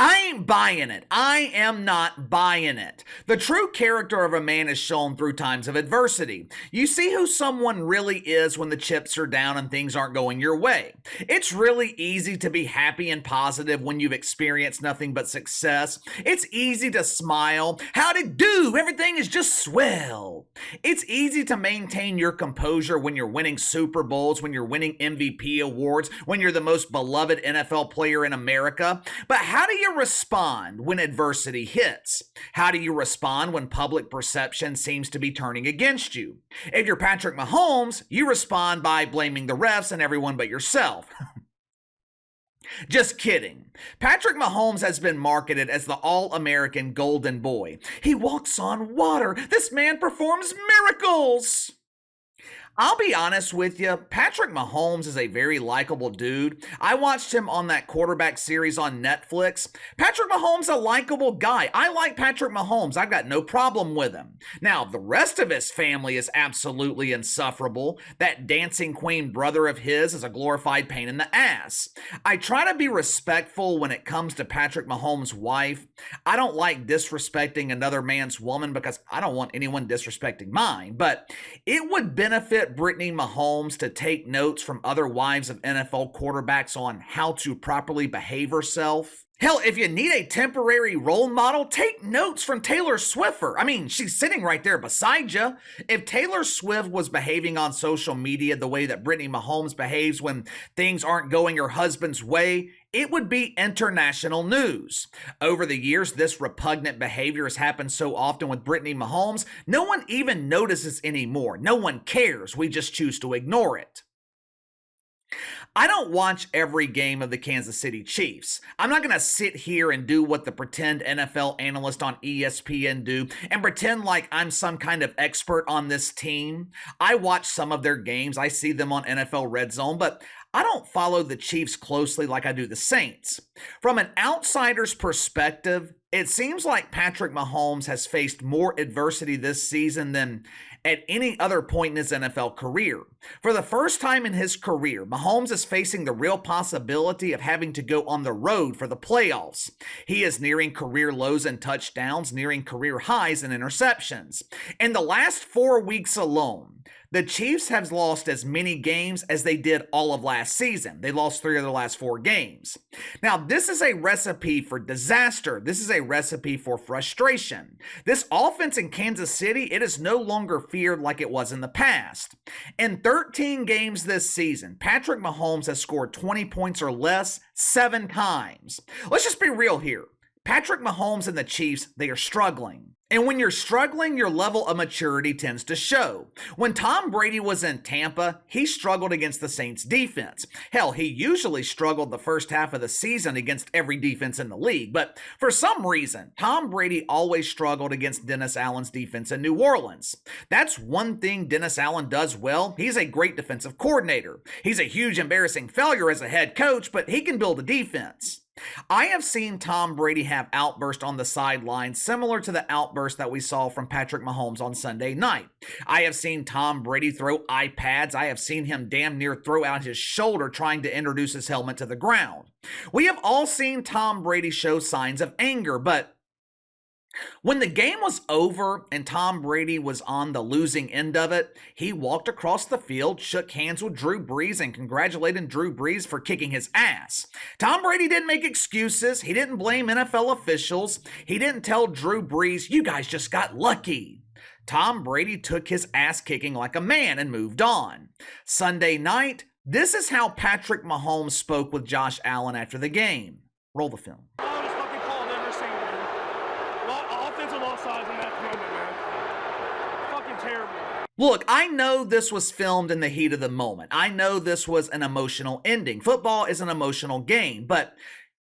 I ain't buying it. I am not buying it. The true character of a man is shown through times of adversity. You see who someone really is when the chips are down and things aren't going your way. It's really easy to be happy and positive when you've experienced nothing but success. It's easy to smile. How'd it do? Everything is just swell. It's easy to maintain your composure when you're winning Super Bowls, when you're winning MVP awards, when you're the most beloved NFL player in America. But how do you respond when adversity hits? How do you respond when public perception seems to be turning against you? If you're Patrick Mahomes, you respond by blaming the refs and everyone but yourself. Just kidding. Patrick Mahomes has been marketed as the All-American Golden Boy. He walks on water. This man performs miracles. I'll be honest with you, Patrick Mahomes is a very likable dude. I watched him on that quarterback series on Netflix. Patrick Mahomes is a likable guy. I like Patrick Mahomes. I've got no problem with him. Now, the rest of his family is absolutely insufferable. That dancing queen brother of his is a glorified pain in the ass. I try to be respectful when it comes to Patrick Mahomes' wife. I don't like disrespecting another man's woman because I don't want anyone disrespecting mine, but it would benefit Brittany Mahomes to take notes from other wives of NFL quarterbacks on how to properly behave herself. Hell, if you need a temporary role model, take notes from Taylor Swift. I mean, she's sitting right there beside you. If Taylor Swift was behaving on social media the way that Brittany Mahomes behaves when things aren't going her husband's way, it would be international news. Over the years, this repugnant behavior has happened so often with Brittany Mahomes, no one even notices anymore. No one cares. We just choose to ignore it. I don't watch every game of the Kansas City Chiefs. I'm not going to sit here and do what the pretend NFL analyst on ESPN do and pretend like I'm some kind of expert on this team. I watch some of their games. I see them on NFL Red Zone, but I don't follow the Chiefs closely like I do the Saints. From an outsider's perspective, it seems like Patrick Mahomes has faced more adversity this season than at any other point in his NFL career. For the first time in his career, Mahomes is facing the real possibility of having to go on the road for the playoffs. He is nearing career lows in touchdowns, nearing career highs in interceptions. In the last 4 weeks alone, the Chiefs have lost as many games as they did all of last season. They lost 3 of their last 4 games. Now, this is a recipe for disaster. This is a recipe for frustration. This offense in Kansas City, it is no longer feared like it was in the past. In 13 games this season, Patrick Mahomes has scored 20 points or less 7 times. Let's just be real here. Patrick Mahomes and the Chiefs, they are struggling. And when you're struggling, your level of maturity tends to show. When Tom Brady was in Tampa, he struggled against the Saints defense. Hell, he usually struggled the first half of the season against every defense in the league. But for some reason, Tom Brady always struggled against Dennis Allen's defense in New Orleans. That's one thing Dennis Allen does well. He's a great defensive coordinator. He's a huge embarrassing failure as a head coach, but he can build a defense. I have seen Tom Brady have outbursts on the sidelines similar to the outburst that we saw from Patrick Mahomes on Sunday night. I have seen Tom Brady throw iPads. I have seen him damn near throw out his shoulder trying to introduce his helmet to the ground. We have all seen Tom Brady show signs of anger, but when the game was over and Tom Brady was on the losing end of it, he walked across the field, shook hands with Drew Brees, and congratulated Drew Brees for kicking his ass. Tom Brady didn't make excuses. He didn't blame NFL officials. He didn't tell Drew Brees, "You guys just got lucky." Tom Brady took his ass kicking like a man and moved on. Sunday night, this is how Patrick Mahomes spoke with Josh Allen after the game. Roll the film. Look, I know this was filmed in the heat of the moment. I know this was an emotional ending. Football is an emotional game, but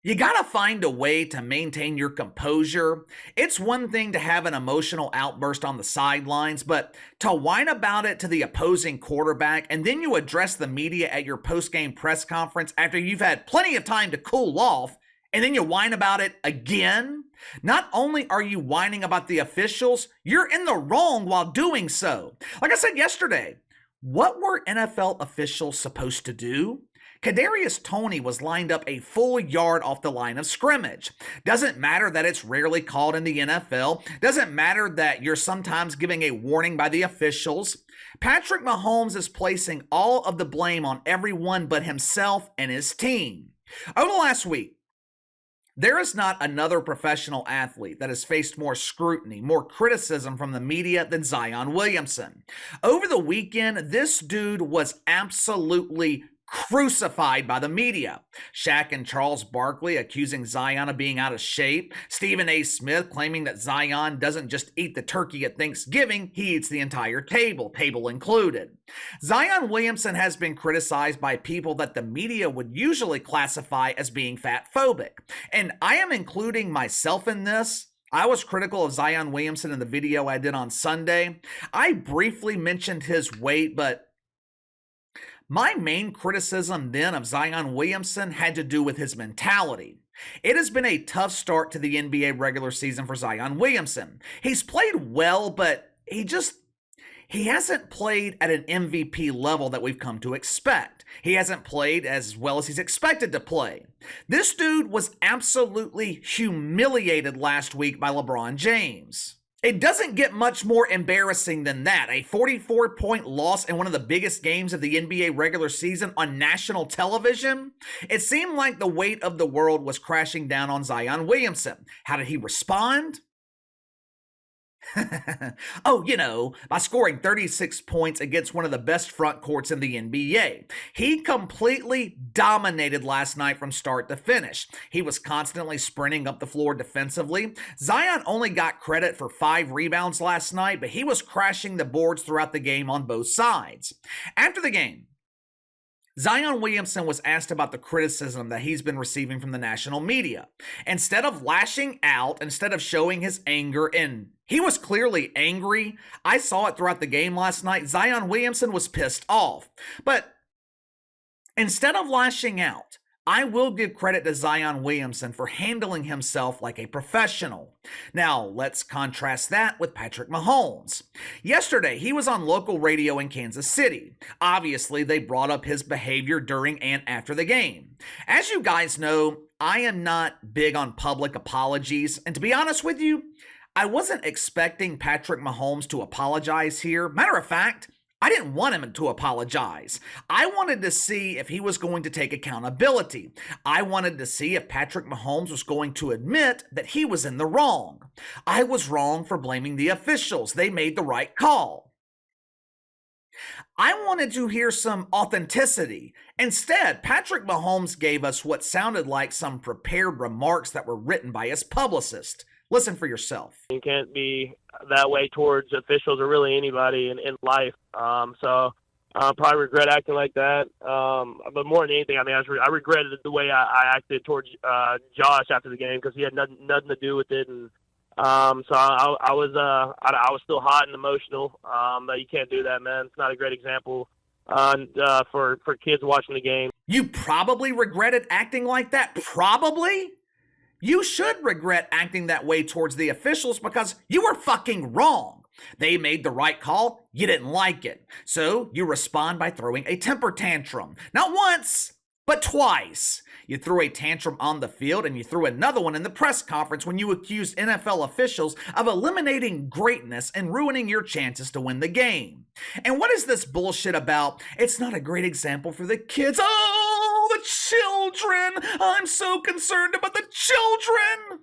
you gotta find a way to maintain your composure. It's one thing to have an emotional outburst on the sidelines, but to whine about it to the opposing quarterback and then you address the media at your post-game press conference after you've had plenty of time to cool off, and then you whine about it again? Not only are you whining about the officials, you're in the wrong while doing so. Like I said yesterday, what were NFL officials supposed to do? Kadarius Toney was lined up a full yard off the line of scrimmage. Doesn't matter that it's rarely called in the NFL. Doesn't matter that you're sometimes giving a warning by the officials. Patrick Mahomes is placing all of the blame on everyone but himself and his team. Over the last week, there is not another professional athlete that has faced more scrutiny, more criticism from the media than Zion Williamson. Over the weekend, this dude was absolutely crucified by the media. Shaq and Charles Barkley accusing Zion of being out of shape. Stephen A. Smith claiming that Zion doesn't just eat the turkey at Thanksgiving, he eats the entire table included. Zion Williamson has been criticized by people that the media would usually classify as being fat-phobic. And I am including myself in this. I was critical of Zion Williamson in the video I did on Sunday. I briefly mentioned his weight, but my main criticism then of Zion Williamson had to do with his mentality. It has been a tough start to the NBA regular season for Zion Williamson. He's played well, but he hasn't played at an MVP level that we've come to expect. He hasn't played as well as he's expected to play. This dude was absolutely humiliated last week by LeBron James. It doesn't get much more embarrassing than that. A 44-point loss in one of the biggest games of the NBA regular season on national television. It seemed like the weight of the world was crashing down on Zion Williamson. How did he respond? By scoring 36 points against one of the best front courts in the NBA. He completely dominated last night from start to finish. He was constantly sprinting up the floor defensively. Zion only got credit for 5 rebounds last night, but he was crashing the boards throughout the game on both sides. After the game, Zion Williamson was asked about the criticism that he's been receiving from the national media. Instead of lashing out, instead of showing his anger, and he was clearly angry. I saw it throughout the game last night. Zion Williamson was pissed off. But instead of lashing out, I will give credit to Zion Williamson for handling himself like a professional. Now, let's contrast that with Patrick Mahomes. Yesterday, he was on local radio in Kansas City. Obviously, they brought up his behavior during and after the game. As you guys know, I am not big on public apologies, and to be honest with you, I wasn't expecting Patrick Mahomes to apologize here. Matter of fact, I didn't want him to apologize. I wanted to see if he was going to take accountability. I wanted to see if Patrick Mahomes was going to admit that he was in the wrong. I was wrong for blaming the officials. They made the right call. I wanted to hear some authenticity. Instead, Patrick Mahomes gave us what sounded like some prepared remarks that were written by his publicist. Listen for yourself. You can't be that way towards officials or really anybody in life. So I probably regret acting like that. But more than anything, I regretted the way I acted towards Josh after the game because he had nothing to do with it. And so I was still hot and emotional. But you can't do that, man. It's not a great example for kids watching the game. You probably regretted acting like that? Probably? You should regret acting that way towards the officials because you were fucking wrong. They made the right call, you didn't like it. So you respond by throwing a temper tantrum. Not once, but twice. You threw a tantrum on the field and you threw another one in the press conference when you accused NFL officials of eliminating greatness and ruining your chances to win the game. And what is this bullshit about? It's not a great example for the kids. Oh, the children! I'm so concerned about the children!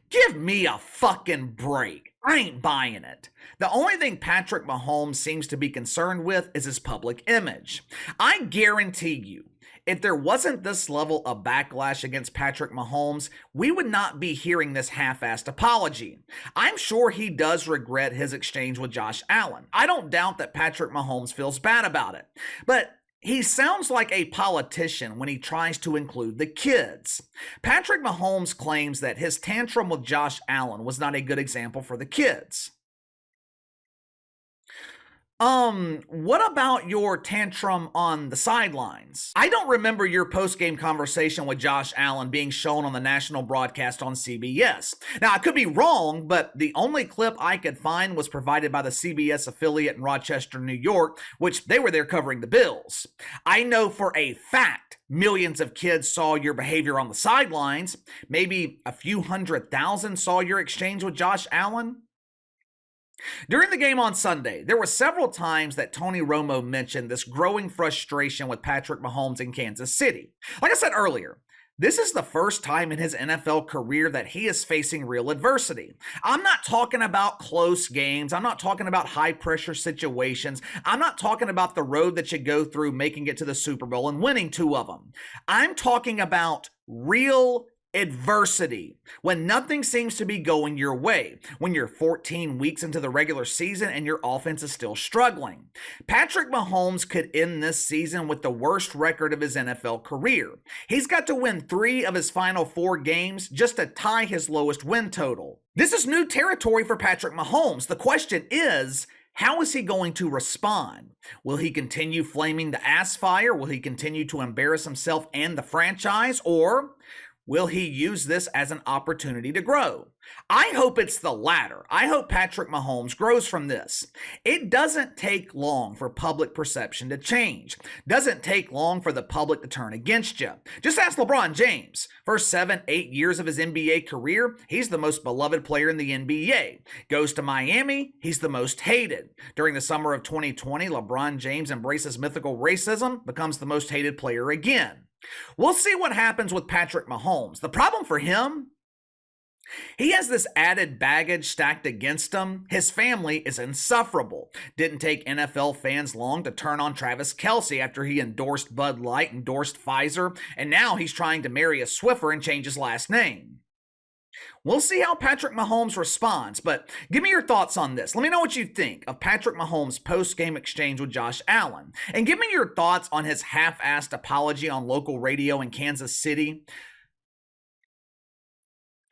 Give me a fucking break. I ain't buying it. The only thing Patrick Mahomes seems to be concerned with is his public image. I guarantee you, if there wasn't this level of backlash against Patrick Mahomes, we would not be hearing this half-assed apology. I'm sure he does regret his exchange with Josh Allen. I don't doubt that Patrick Mahomes feels bad about it. But he sounds like a politician when he tries to include the kids. Patrick Mahomes claims that his tantrum with Josh Allen was not a good example for the kids. What about your tantrum on the sidelines? I don't remember your post-game conversation with Josh Allen being shown on the national broadcast on CBS. Now, I could be wrong, but the only clip I could find was provided by the CBS affiliate in Rochester, New York, which they were there covering the Bills. I know for a fact millions of kids saw your behavior on the sidelines. Maybe a few 100,000 saw your exchange with Josh Allen. During the game on Sunday, there were several times that Tony Romo mentioned this growing frustration with Patrick Mahomes in Kansas City. Like I said earlier, this is the first time in his NFL career that he is facing real adversity. I'm not talking about close games. I'm not talking about high pressure situations. I'm not talking about the road that you go through making it to the Super Bowl and winning 2 of them. I'm talking about real adversity, when nothing seems to be going your way, when you're 14 weeks into the regular season and your offense is still struggling. Patrick Mahomes could end this season with the worst record of his NFL career. He's got to win 3 of his final 4 games just to tie his lowest win total. This is new territory for Patrick Mahomes. The question is, how is he going to respond? Will he continue flaming the ass fire? Will he continue to embarrass himself and the franchise? Or will he use this as an opportunity to grow? I hope it's the latter. I hope Patrick Mahomes grows from this. It doesn't take long for public perception to change. Doesn't take long for the public to turn against you. Just ask LeBron James. First 7-8 years of his NBA career, he's the most beloved player in the NBA. Goes to Miami, he's the most hated. During the summer of 2020, LeBron James embraces mythical racism, becomes the most hated player again. We'll see what happens with Patrick Mahomes. The problem for him, he has this added baggage stacked against him. His family is insufferable. Didn't take NFL fans long to turn on Travis Kelce after he endorsed Bud Light, endorsed Pfizer, and now he's trying to marry a Swiffer and change his last name. We'll see how Patrick Mahomes responds, but give me your thoughts on this. Let me know what you think of Patrick Mahomes' post-game exchange with Josh Allen. And give me your thoughts on his half-assed apology on local radio in Kansas City.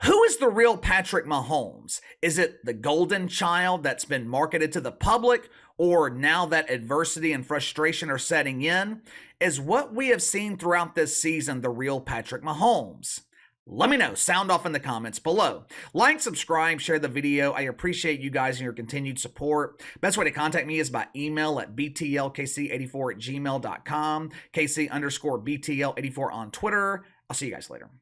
Who is the real Patrick Mahomes? Is it the golden child that's been marketed to the public, or now that adversity and frustration are setting in, is what we have seen throughout this season the real Patrick Mahomes? Let me know. Sound off in the comments below. Like, subscribe, share the video. I appreciate you guys and your continued support. Best way to contact me is by email at btlkc84@gmail.com, KC_BTL84 on Twitter. I'll see you guys later.